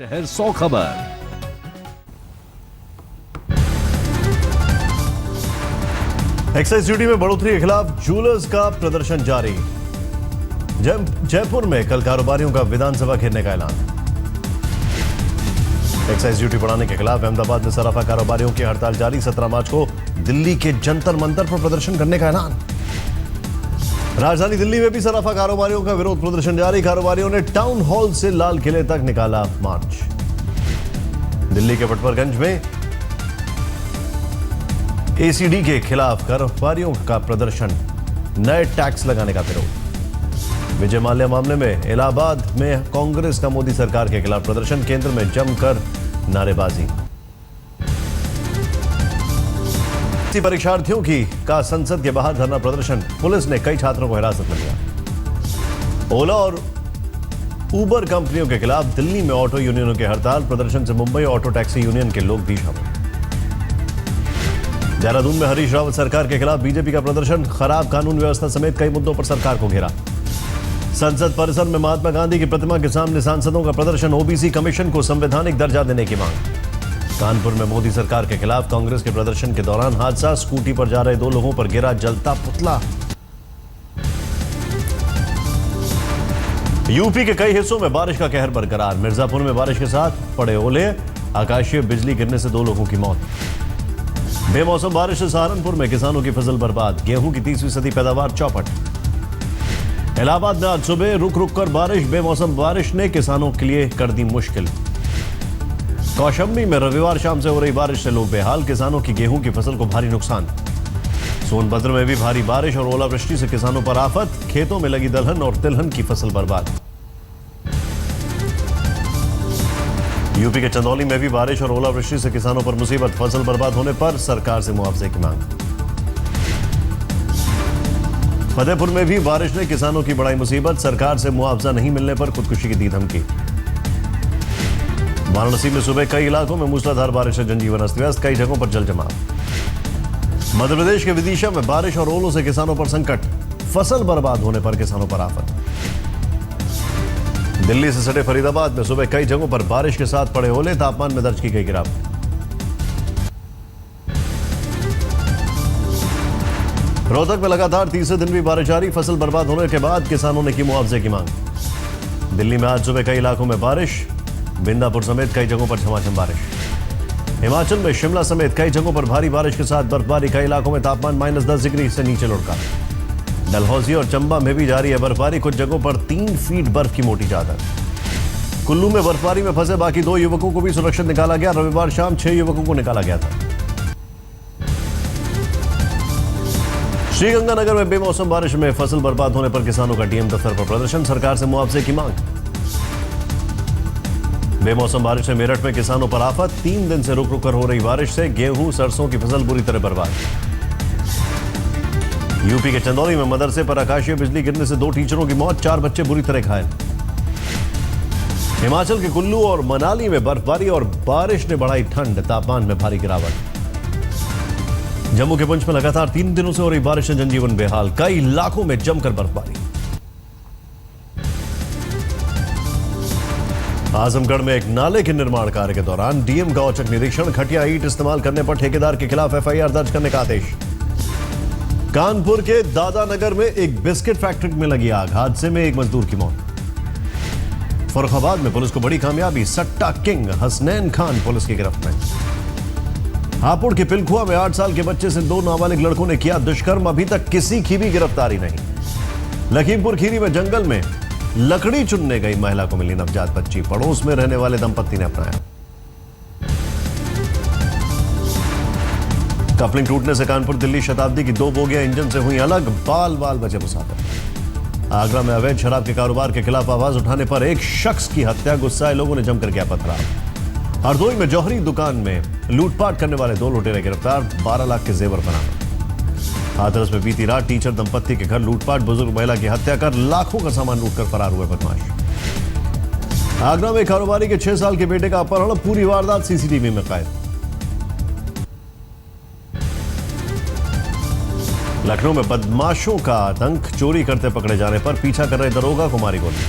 शहर 100 खबर। Excise duty में बढ़ोतरी के खिलाफ जूलर्स का प्रदर्शन जारी। जयपुर में कल कारोबारियों का विधानसभा घेरने का ऐलान। एक्साइज ड्यूटी बढ़ाने के खिलाफ अहमदाबाद में सराफा कारोबारियों की हड़ताल जारी। 17 मार्च को दिल्ली के जंतर मंतर पर प्रदर्शन करने का ऐलान। राजधानी दिल्ली में भी सराफा कारोबारियों का विरोध प्रदर्शन जारी। कारोबारियों ने टाउन हॉल से लाल किले तक निकाला मार्च। दिल्ली के पटवरगंज में एसीडी के खिलाफ कारोबारियों का प्रदर्शन, नए टैक्स लगाने का विरोध। विजय माल्या मामले में इलाहाबाद में कांग्रेस का मोदी सरकार के खिलाफ प्रदर्शन, केंद्र में जमकर नारेबाजी। परीक्षार्थियों का संसद के बाहर धरना प्रदर्शन, पुलिस ने कई छात्रों को हिरासत में लिया। ओला और उबर कंपनियों के खिलाफ दिल्ली में ऑटो यूनियनों की हड़ताल, प्रदर्शन से मुंबई ऑटो टैक्सी यूनियन के लोग भी शामिल। देहरादून में हरीश रावत सरकार के खिलाफ बीजेपी का प्रदर्शन, खराब कानून व्यवस्था समेत कई मुद्दों पर सरकार को घेरा। संसद परिसर में महात्मा गांधी की प्रतिमा के सामने सांसदों का प्रदर्शन, ओबीसी कमीशन को संवैधानिक दर्जा देने की मांग। कानपुर में मोदी सरकार के खिलाफ कांग्रेस के प्रदर्शन के दौरान हादसा, स्कूटी पर जा रहे 2 लोगों पर गिरा जलता पुतला। यूपी के कई हिस्सों में बारिश का कहर बरकरार। मिर्जापुर में बारिश के साथ पड़े ओले, आकाशीय बिजली गिरने से 2 लोगों की मौत। बेमौसम बारिश से सहारनपुर में किसानों की फसल बर्बाद, गेहूं की 30वीं सदी पैदावार चौपट। इलाहाबाद में आज सुबह रुक रुक कर बारिश, बेमौसम बारिश ने किसानों के लिए कर दी मुश्किल। कौशाम्बी में रविवार शाम से हो रही बारिश से लोग बेहाल, किसानों की गेहूं की फसल को भारी नुकसान। सोनभद्र में भी भारी बारिश और ओलावृष्टि से किसानों पर आफत, खेतों में लगी दलहन और तिलहन की फसल बर्बाद। यूपी के चंदौली में भी बारिश और ओलावृष्टि से किसानों पर मुसीबत, फसल बर्बाद होने पर सरकार से मुआवजे की मांग। फतेहपुर में भी बारिश ने किसानों की बढ़ाई मुसीबत, सरकार से मुआवजा नहीं मिलने पर खुदकुशी की दी धमकी। वाराणसी में सुबह कई इलाकों में मूसलाधार बारिश से जनजीवन अस्त व्यस्त, कई जगहों पर जल जमाव। मध्य प्रदेश के विदिशा में बारिश और ओलों से किसानों पर संकट, फसल बर्बाद होने पर किसानों पर आफत। दिल्ली से सटे फरीदाबाद में सुबह कई जगहों पर बारिश के साथ पड़े ओले, तापमान में दर्ज की गई गिरावट। रोहतक में लगातार तीसरे दिन भी बारिश जारी, फसल बर्बाद होने के बाद किसानों ने की मुआवजे की मांग। दिल्ली में आज सुबह कई इलाकों में बारिश, बिंदापुर समेत कई जगहों पर झमाझम बारिश। हिमाचल में शिमला समेत कई जगहों पर भारी बारिश के साथ बर्फबारी, कई इलाकों में तापमान -10 डिग्री से नीचे लुढ़का। डलहौजी और चंबा में भी जारी है बर्फबारी, कुछ जगहों पर 3 फीट बर्फ की मोटी चादर। कुल्लू में बर्फबारी में फंसे बाकी 2 युवकों को भी सुरक्षित निकाला गया। रविवार शाम 6 युवकों को निकाला गया था। श्रीगंगानगर में बेमौसम बारिश में फसल बर्बाद होने पर किसानों का डीएम दफ्तर पर प्रदर्शन, सरकार से मुआवजे की मांग। बेमौसम बारिश से मेरठ में किसानों पर आफत, 3 दिन से रुक रुक कर हो रही बारिश से गेहूं सरसों की फसल बुरी तरह बर्बाद। यूपी के चंदौली में मदरसे पर आकाशीय बिजली गिरने से 2 टीचरों की मौत, 4 बच्चे बुरी तरह घायल। हिमाचल के कुल्लू और मनाली में बर्फबारी और बारिश ने बढ़ाई ठंड, तापमान में भारी गिरावट। जम्मू के पुंछ में लगातार 3 दिनों से हो रही बारिश से जनजीवन बेहाल, कई इलाकों में जमकर बर्फबारी। आजमगढ़ में एक नाले के निर्माण कार्य के दौरान डीएम का औचक निरीक्षण, खटिया ईंट इस्तेमाल करने पर ठेकेदार के खिलाफ एफआईआर दर्ज करने का आदेश। कानपुर के दादानगर में एक बिस्किट फैक्ट्री में लगी आग, हादसे में एक मजदूर की मौत। फर्रुखाबाद में पुलिस को बड़ी कामयाबी, सट्टा किंग हसनैन खान पुलिस की गिरफ्त में। हापुड़ के पिलखुआ में 8 साल के बच्चे से 2 नाबालिग लड़कों ने किया दुष्कर्म, अभी तक किसी की भी गिरफ्तारी नहीं। लखीमपुर खीरी में जंगल में लकड़ी चुनने गई महिला को मिली नवजात बच्ची, पड़ोस में रहने वाले दंपत्ति ने अपनाया। कपलिंग टूटने से कानपुर दिल्ली शताब्दी की 2 बोगियां इंजन से हुई अलग, बाल बाल बचे मुसाफिर। आगरा में अवैध शराब के कारोबार के खिलाफ आवाज उठाने पर एक शख्स की हत्या, गुस्साए लोगों ने जमकर किया पथराव। हरदोई में जौहरी दुकान में लूटपाट करने वाले 2 लुटेरे गिरफ्तार, 12 लाख के जेवर बरामद। हाथरस में बीती रात टीचर दंपत्ति के घर लूटपाट, बुजुर्ग महिला की हत्या कर लाखों का सामान लूटकर फरार हुए बदमाश। आगरा में कारोबारी के 6 साल के बेटे का अपहरण, पूरी वारदात सीसीटीवी में कैद। लखनऊ में बदमाशों का आतंक, चोरी करते पकड़े जाने पर पीछा कर रहे दरोगा को मारी गोली।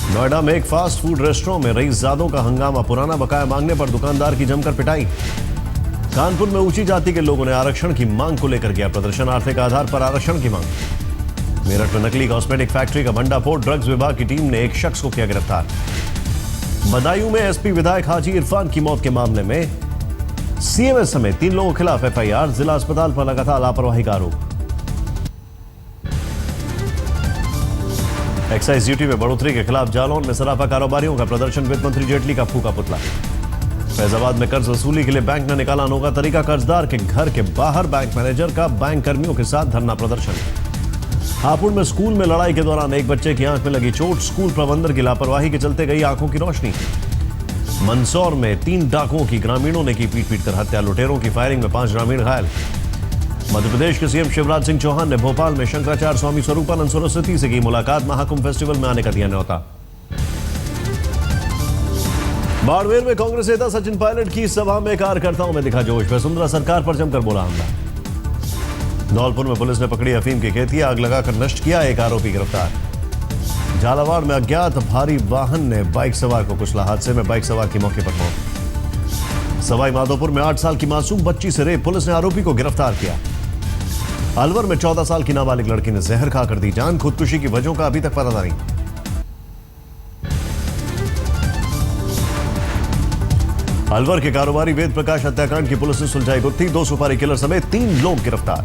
नोएडा में एक फास्ट फूड रेस्टोरेंट में रईसजादों का हंगामा, पुराना बकाया मांगने पर दुकानदार की जमकर पिटाई। कानपुर में ऊंची जाति के लोगों ने आरक्षण की मांग को लेकर किया प्रदर्शन, आर्थिक आधार पर आरक्षण की मांग। मेरठ में नकली कॉस्मेटिक फैक्ट्री का भंडाफोड़, ड्रग्स विभाग की टीम ने एक शख्स को किया गिरफ्तार। बदायूं में एसपी विधायक हाजी इरफान की मौत के मामले में सीएमएस समेत 3 लोगों के खिलाफ एफआईआर, जिला अस्पताल पर लगा था लापरवाही का आरोप। एक्साइज ड्यूटी में बढ़ोतरी के खिलाफ जालौन में सराफा कारोबारियों का प्रदर्शन, वित्त मंत्री जेटली का फूका पुतला। फैजाबाद में कर्ज वसूली के लिए बैंक ने निकाला अनोखा तरीका, कर्जदार के घर के बाहर बैंक मैनेजर का बैंक कर्मियों के साथ धरना प्रदर्शन। हापुड़ में स्कूल में लड़ाई के दौरान एक बच्चे की आंख में लगी चोट, स्कूल प्रबंधन की लापरवाही के चलते गई आंखों की रोशनी। मंदसौर में 3 डाकुओं की ग्रामीणों ने की पीट पीट कर हत्या, लुटेरों की फायरिंग में 5 ग्रामीण घायल। मध्य प्रदेश के सीएम शिवराज सिंह चौहान ने भोपाल में शंकराचार्य स्वामी स्वरूपानंद सरस्वती से की मुलाकात, महाकुंभ फेस्टिवल में आने का दिया न्योता। बाड़मेर में कांग्रेस नेता सचिन पायलट की सभा में कार्यकर्ताओं में दिखा जोश, वसुंधरा सरकार पर जमकर बोला हमला। धौलपुर में पुलिस ने पकड़ी अफीम की खेती, आग लगाकर नष्ट किया, एक आरोपी गिरफ्तार। झालावाड़ में अज्ञात भारी वाहन ने बाइक सवार को कुचला, हादसे में बाइक सवार की मौके पर मौत। सवाई माधोपुर में 8 साल की मासूम बच्ची से रेप, पुलिस ने आरोपी को गिरफ्तार किया। अलवर में 14 साल की नाबालिग लड़की ने जहर खाकर दी जान, खुदकुशी की वजहों का अभी तक पता नहीं। अलवर के कारोबारी वेद प्रकाश हत्याकांड की पुलिस ने सुलझाई गुत्थी, 2 सुपारी किलर समेत 3 लोग गिरफ्तार।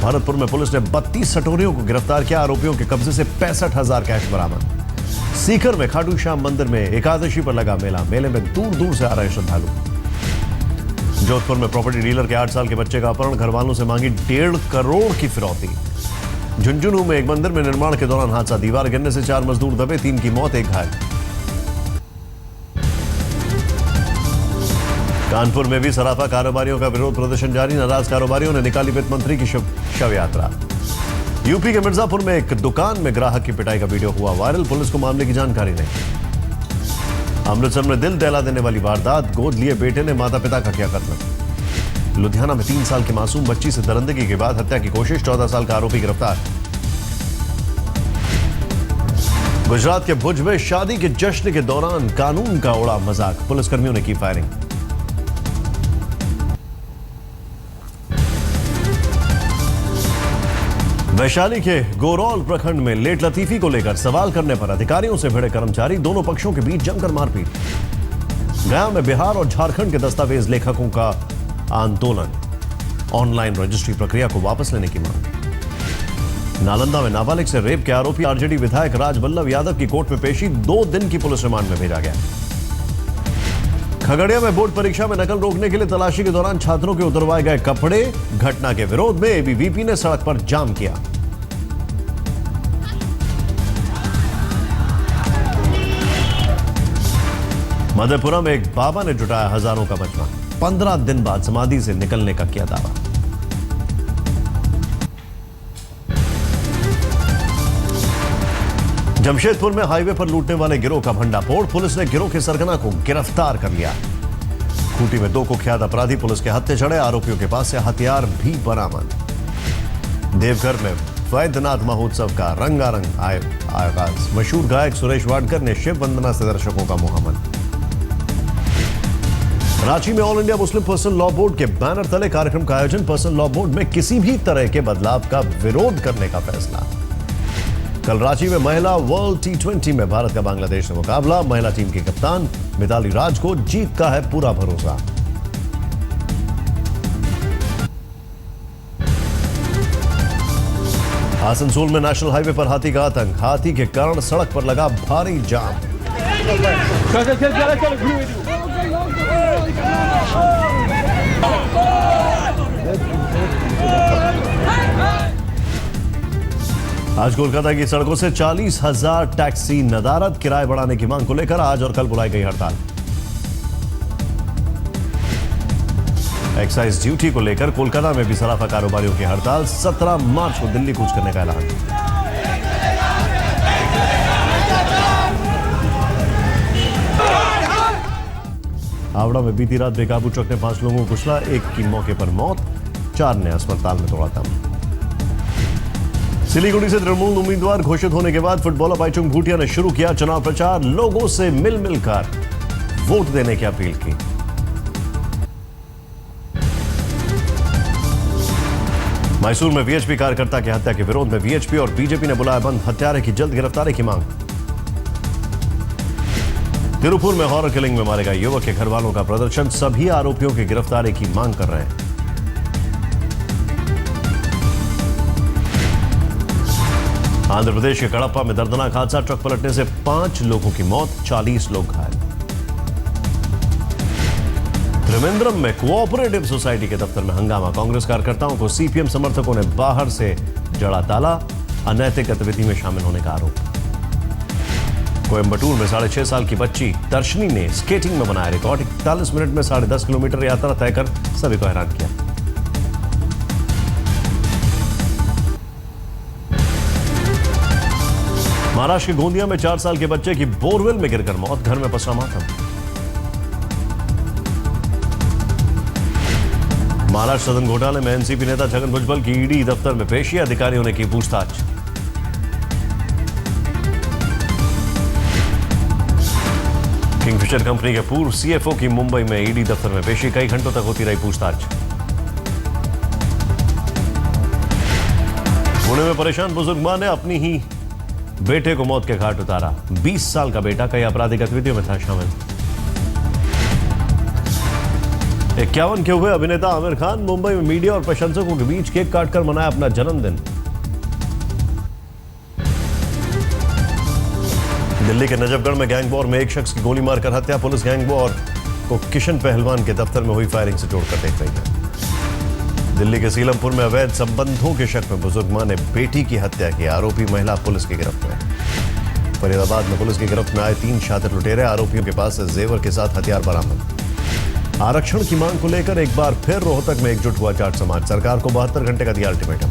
भरतपुर में पुलिस ने 32 सटोरियों को गिरफ्तार किया, आरोपियों के कब्जे से 65,000 कैश बरामद। सीकर में खाटू श्याम मंदिर में एकादशी पर लगा मेला, मेले में दूर दूर से आ रहे श्रद्धालु। जोधपुर में प्रॉपर्टी डीलर के 8 साल के बच्चे का अपहरण, घर वालों से मांगी 1.5 करोड़ की फिरौती। झुंझुनू में एक मंदिर में निर्माण के दौरान हादसा, दीवार गिरने से 4 मजदूर दबे, 3 की मौत, 1 घायल। कानपुर में भी सराफा कारोबारियों का विरोध प्रदर्शन जारी, नाराज कारोबारियों ने निकाली वित्त मंत्री की शव यात्रा। यूपी के मिर्जापुर में एक दुकान में ग्राहक की पिटाई का वीडियो हुआ वायरल, पुलिस को मामले की जानकारी नहीं। अमृतसर में दिल दहला देने वाली वारदात, गोद लिए बेटे ने माता पिता का किया कत्ल। लुधियाना में 3 साल की मासूम बच्ची से दरिंदगी के बाद हत्या की कोशिश, 14 साल का आरोपी गिरफ्तार। गुजरात के भुज में शादी के जश्न के दौरान कानून का उड़ा मजाक, पुलिसकर्मियों ने की फायरिंग। वैशाली के गोरौल प्रखंड में लेट लतीफी को लेकर सवाल करने पर अधिकारियों से भिड़े कर्मचारी, दोनों पक्षों के बीच जमकर मारपीट। गया में बिहार और झारखंड के दस्तावेज लेखकों का आंदोलन, ऑनलाइन रजिस्ट्री प्रक्रिया को वापस लेने की मांग। नालंदा में नाबालिग से रेप के आरोपी आरजेडी विधायक राजबल्लभ यादव की कोर्ट में पेशी, 2 दिन की पुलिस रिमांड में भेजा गया। खगड़िया में बोर्ड परीक्षा में नकल रोकने के लिए तलाशी के दौरान छात्रों के उतरवाए गए कपड़े, घटना के विरोध में एबीवीपी ने सड़क पर जाम किया। मधेपुरा में एक बाबा ने जुटाया हजारों का बचवा, 15 दिन बाद समाधि से निकलने का किया दावा। जमशेदपुर में हाईवे पर लूटने वाले गिरोह का भंडाफोड़, पुलिस ने गिरोह के सरगना को गिरफ्तार कर लिया। खूंटी में 2 कुख्यात अपराधी पुलिस के हत्थे चढ़े, आरोपियों के पास से हथियार भी बरामद। देवघर में वैद्यनाथ महोत्सव का रंगारंग आगाज, मशहूर गायक सुरेश वाडकर ने शिव वंदना से दर्शकों का मोह मन। रांची में all India Muslim personal law board के बैनर तले कार्यक्रम का आयोजन, पर्सनल लॉ बोर्ड में किसी भी तरह के बदलाव का विरोध करने का फैसला। कल रांची में महिला वर्ल्ड T20 में भारत का बांग्लादेश से मुकाबला, महिला टीम की कप्तान मिताली राज को जीत का है पूरा भरोसा। आसनसोल में नेशनल हाईवे पर हाथी का आतंक, हाथी के कारण सड़क पर लगा भारी जाम। आज कोलकाता की सड़कों से 40,000 टैक्सी नदारद, किराए बढ़ाने की मांग को लेकर आज और कल बुलाई गई हड़ताल। एक्साइज ड्यूटी को लेकर कोलकाता में भी सराफा कारोबारियों की हड़ताल, 17 मार्च को दिल्ली कूच करने का ऐलान। हावड़ा में बीती रात बेकाबू ट्रक ने 5 लोगों को कुचला, 1 की मौके पर मौत, 4 ने अस्पताल में तोड़ा दम। सिलीगुड़ी से तृणमूल उम्मीदवार घोषित होने के बाद फुटबॉलर बाइचुंग भूटिया ने शुरू किया चुनाव प्रचार। लोगों से मिल मिलकर वोट देने की अपील की। मैसूर में वीएचपी कार्यकर्ता की हत्या के विरोध में वीएचपी और बीजेपी ने बुलाया बंद। हत्यारे की जल्द गिरफ्तारी की मांग। तिरुपुर में हॉरर किलिंग में मारे गए युवक के घर वालों का प्रदर्शन। सभी आरोपियों की गिरफ्तारी की मांग कर रहे हैं। आंध्र प्रदेश के कड़प्पा में दर्दनाक हादसा। ट्रक पलटने से 5 लोगों की मौत, 40 लोग घायल। त्रिवेंद्रम में कोऑपरेटिव सोसाइटी के दफ्तर में हंगामा। कांग्रेस कार्यकर्ताओं को सीपीएम समर्थकों ने बाहर से जड़ा ताला। अनैतिक गतिविधि में शामिल होने का आरोप। कोयंबटूर में 6.5 साल की बच्ची दर्शनी ने स्केटिंग में बनाया रिकॉर्ड। 41 मिनट में 10.5 किलोमीटर यात्रा तय कर सभी को हैरान किया। महाराष्ट्र के गोंदिया में 4 साल के बच्चे की बोरवेल में गिरकर मौत। घर में पसरा मातम। महाराष्ट्र सदन घोटाले में एनसीपी नेता छगन भुजबल की ईडी दफ्तर में पेशी। अधिकारियों ने की पूछताछ। किंगफिशर कंपनी के पूर्व सीएफओ की मुंबई में ईडी दफ्तर में पेशी। कई घंटों तक होती रही पूछताछ। पुणे में परेशान बुजुर्ग मां ने अपनी ही बेटे को मौत के घाट उतारा। 20 साल का बेटा कई आपराधिक गतिविधियों में था शामिल। 51 के हुए अभिनेता आमिर खान मुंबई में मीडिया और प्रशंसकों के बीच केक काटकर मनाया अपना जन्मदिन। दिल्ली के नजफगढ़ में गैंग वॉर में एक शख्स की गोली मारकर हत्या। पुलिस गैंग वॉर को किशन पहलवान के दफ्तर में हुई फायरिंग से जोड़कर देख रही है। दिल्ली के सीलमपुर में अवैध संबंधों के शक में बुजुर्ग मां ने बेटी की हत्या की। आरोपी महिला पुलिस की गिरफ्त में। फरीदाबाद में पुलिस की गिरफ्त में आए 3 शातिर लुटेरे। आरोपियों के पास से जेवर के साथ हथियार बरामद। आरक्षण की मांग को लेकर एक बार फिर रोहतक में एकजुट हुआ जाट समाज। सरकार को 72 घंटे का दिया अल्टीमेटम।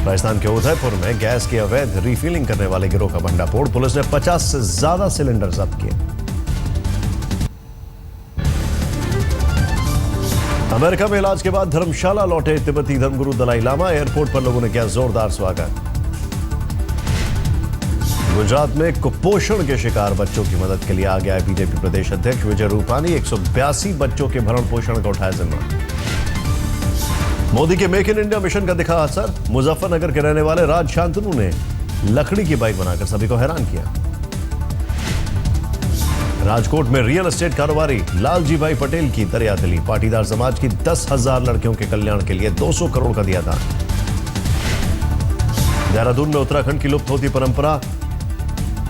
राजस्थान के उदयपुर में गैस की अवैध रिफिलिंग करने वाले गिरोह का भंडाफोड़। पुलिस ने 50 से ज्यादा सिलेंडर जब्त किए। अमेरिका में इलाज के बाद धर्मशाला लौटे तिब्बती धर्मगुरु दलाई लामा। एयरपोर्ट पर लोगों ने किया जोरदार स्वागत। गुजरात में कुपोषण के शिकार बच्चों की मदद के लिए आ गया है बीजेपी प्रदेश अध्यक्ष विजय रूपानी। 182 बच्चों के भरण पोषण का उठाया जिम्मा। मोदी के मेक इन इंडिया मिशन का दिखा असर। मुजफ्फरनगर के रहने वाले राज शांतनु ने लकड़ी की बाइक बनाकर सभी को हैरान किया। राजकोट में रियल एस्टेट कारोबारी लालजी भाई पटेल की दरियादिली। पाटीदार समाज की 10,000 लड़कियों के कल्याण के लिए 200 करोड़ का दिया दान। देहरादून में उत्तराखंड की लुप्त होती परंपरा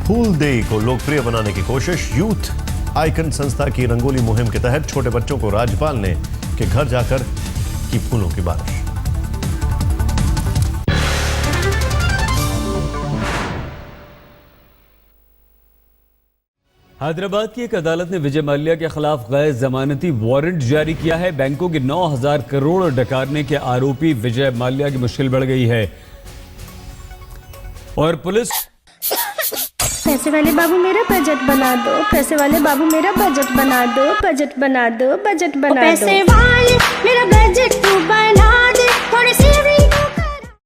फूलदेई को लोकप्रिय बनाने की कोशिश। यूथ आइकन संस्था की रंगोली मुहिम के तहत छोटे बच्चों को राज्यपाल ने के घर जाकर की फूलों की बारिश। हैदराबाद की एक अदालत ने विजय माल्या के खिलाफ गैर जमानती वारंट जारी किया है। बैंकों के 9,000 करोड़ डकारने के आरोपी विजय माल्या की मुश्किल बढ़ गई है और पुलिस। पैसे वाले बाबू मेरा बजट बना दो। पैसे वाले बाबू मेरा बजट बना दो। बजट बना दो। बजट बना दो। पैसे वाले मेरा बजट तू बना दे। थोड़ी सी